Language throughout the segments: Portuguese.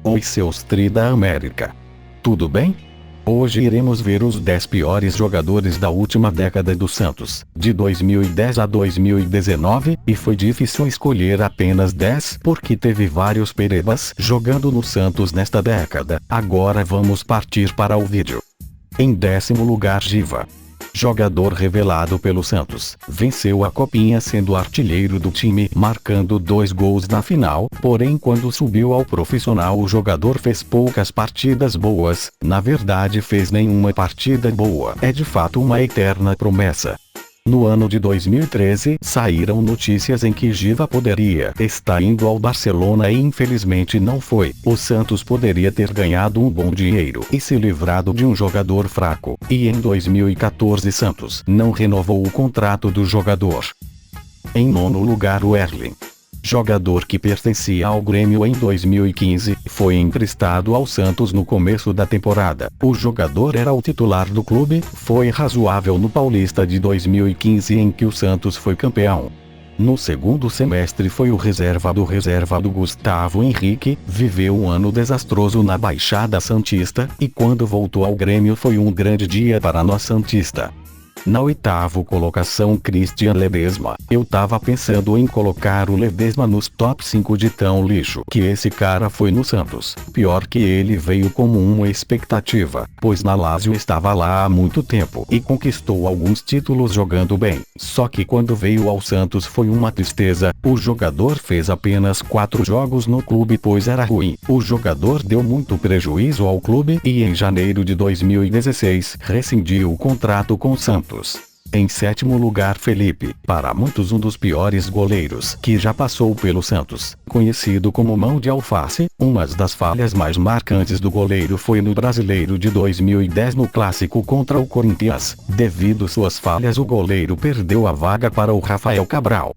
Oi seus tri da América. Tudo bem? Hoje iremos ver os 10 piores jogadores da última década do Santos, de 2010 a 2019, e foi difícil escolher apenas 10 porque teve vários perebas jogando no Santos nesta década. Agora vamos partir para o vídeo. Em 10º lugar, Giva. Jogador revelado pelo Santos, venceu a copinha sendo artilheiro do time, marcando 2 gols na final, porém quando subiu ao profissional o jogador fez poucas partidas boas, na verdade fez nenhuma partida boa. É de fato uma eterna promessa. No ano de 2013, saíram notícias em que Giva poderia estar indo ao Barcelona e infelizmente não foi. O Santos poderia ter ganhado um bom dinheiro e se livrado de um jogador fraco, e em 2014 Santos não renovou o contrato do jogador. Em 9º lugar, o Erling. Jogador que pertencia ao Grêmio em 2015, foi emprestado ao Santos no começo da temporada. O jogador era o titular do clube, foi razoável no Paulista de 2015 em que o Santos foi campeão. No segundo semestre foi o reserva do Gustavo Henrique, viveu um ano desastroso na Baixada Santista, e quando voltou ao Grêmio foi um grande dia para nós santista. Na 8ª colocação, Christian Ledesma. Eu tava pensando em colocar o Ledesma nos top 5 de tão lixo que esse cara foi no Santos. Pior que ele veio como uma expectativa, pois na Lazio estava lá há muito tempo e conquistou alguns títulos jogando bem. Só que quando veio ao Santos foi uma tristeza. O jogador fez apenas 4 jogos no clube pois era ruim. O jogador deu muito prejuízo ao clube e em janeiro de 2016 rescindiu o contrato com o Santos. Em 7º lugar, Felipe, para muitos um dos piores goleiros que já passou pelo Santos. Conhecido como mão de alface, uma das falhas mais marcantes do goleiro foi no Brasileiro de 2010 no clássico contra o Corinthians. Devido suas falhas o goleiro perdeu a vaga para o Rafael Cabral.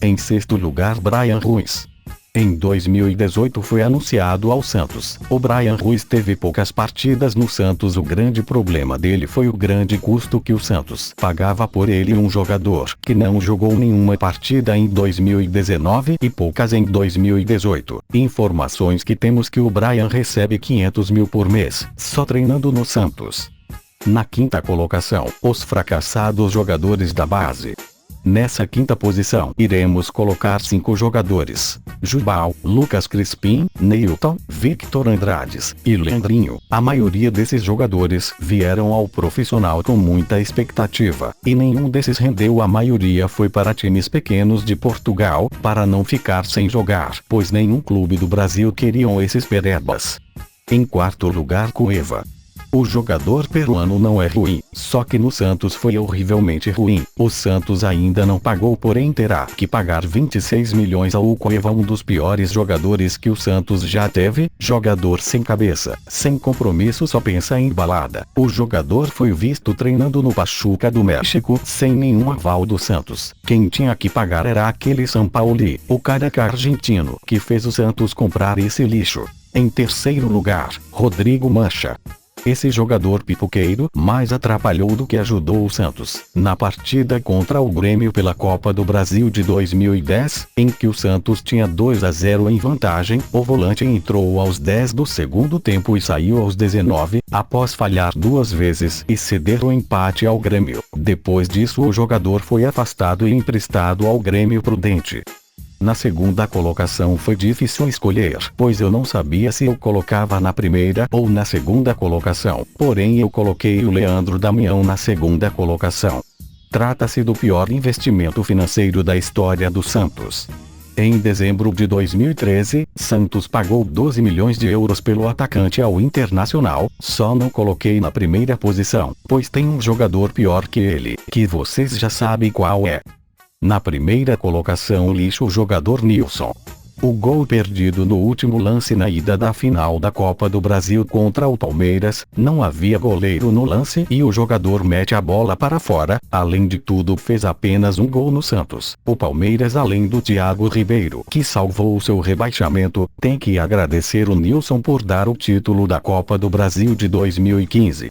Em 6º lugar, Bryan Ruiz. Em 2018 foi anunciado ao Santos. O Bryan Ruiz teve poucas partidas no Santos. O grande problema dele foi o grande custo que o Santos pagava por ele, um jogador que não jogou nenhuma partida em 2019 e poucas em 2018. Informações que temos que o Bryan recebe 500 mil por mês, só treinando no Santos. Na 5ª colocação, os fracassados jogadores da base. Nessa 5ª posição, iremos colocar 5 jogadores: Jubal, Lucas Crispim, Neilton, Victor Andrades e Leandrinho. A maioria desses jogadores vieram ao profissional com muita expectativa, e nenhum desses rendeu. A maioria foi para times pequenos de Portugal, para não ficar sem jogar, pois nenhum clube do Brasil queriam esses perebas. Em 4º lugar, Cueva. O jogador peruano não é ruim, só que no Santos foi horrivelmente ruim. O Santos ainda não pagou, porém terá que pagar 26 milhões ao Cueva, um dos piores jogadores que o Santos já teve. Jogador sem cabeça, sem compromisso, só pensa em balada. O jogador foi visto treinando no Pachuca do México, sem nenhum aval do Santos. Quem tinha que pagar era aquele Sampaoli, o careca argentino, que fez o Santos comprar esse lixo. Em 3º lugar, Rodrigo Mancha. Esse jogador pipoqueiro mais atrapalhou do que ajudou o Santos. Na partida contra o Grêmio pela Copa do Brasil de 2010, em que o Santos tinha 2-0 em vantagem, o volante entrou aos 10 do segundo tempo e saiu aos 19, após falhar 2 vezes e ceder o empate ao Grêmio. Depois disso o jogador foi afastado e emprestado ao Grêmio Prudente. Na 2ª colocação foi difícil escolher, pois eu não sabia se eu colocava na 1ª ou na 2ª colocação, porém eu coloquei o Leandro Damião na 2ª colocação. Trata-se do pior investimento financeiro da história do Santos. Em dezembro de 2013, Santos pagou 12 milhões de euros pelo atacante ao Internacional. Só não coloquei na 1ª posição, pois tem um jogador pior que ele, que vocês já sabem qual é. Na 1ª colocação, o lixo jogador Nilson. O gol perdido no último lance na ida da final da Copa do Brasil contra o Palmeiras, não havia goleiro no lance e o jogador mete a bola para fora. Além de tudo, fez apenas um gol no Santos. O Palmeiras, além do Thiago Ribeiro, que salvou o seu rebaixamento, tem que agradecer o Nilson por dar o título da Copa do Brasil de 2015.